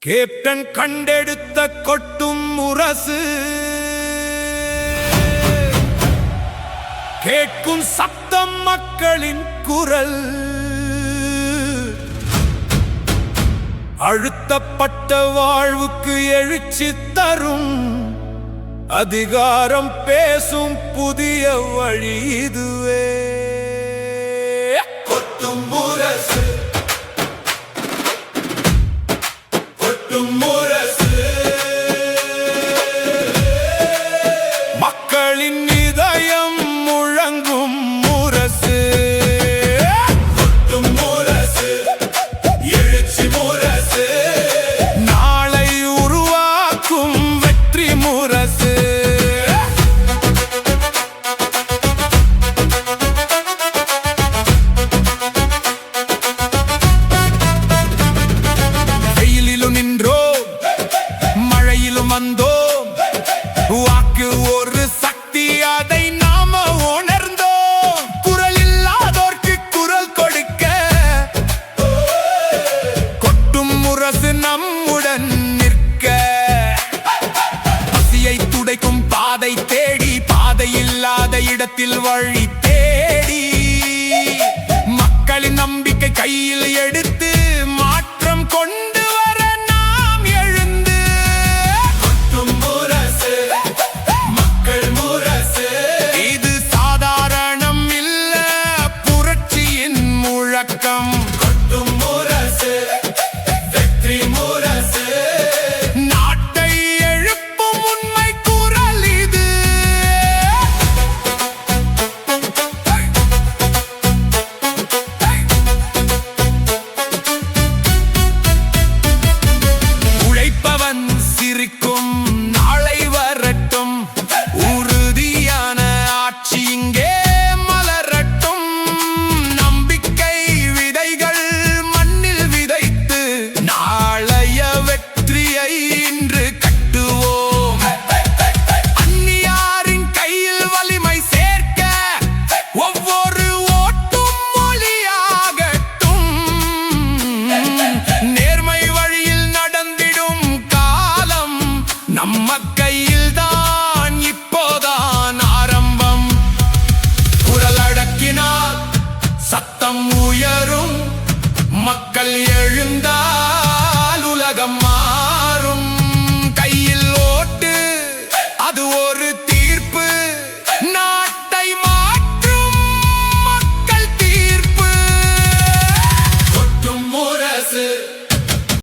Captain கண்டெடுத்த கொட்டும் முரசு கேட்கும் சத்தம் மக்களின் குரல். அழுத்தப்பட்ட வாழ்வுக்கு எழுச்சி தரும் அதிகாரம் பேசும் புதிய வழி இதுவே. கொட்டும் முரசு கொட்டும் முரசு மக்களின் இதயம் முழங்கும் முரசு. கொட்டும் முரசு எழுச்சி முரசு நாளை உருவாக்கும் வெற்றி முரசு. வெயிலிலும் நின்றோம் மழையிலும் வந்தோம் வாக்கு ஒரு சக்தி அதை நாம உணர்ந்தோம். குரல் இல்லாதோர்க்கு குரல் கொடுக்க கொட்டும் முரசு நம்முடன் நிற்க. பசியை துடைக்கும் பாதை தேடி பாதை இல்லாத இடத்தில் வழி தேடி மக்களின் நம்பிக்கை கையில் எடுத்து மாற்றம் கொண்டு வர நாம் எழுந்து. கொட்டும் முரசு மக்கள் முரசு இது சாதாரணம் இல்ல புரட்சியின் முழக்கம். கொட்டும் முரசு வெற்றி முரசு நாட்டை எழுப்பும் உண்மை குரல் இது. உழைப்பவன் சிரிக்கும்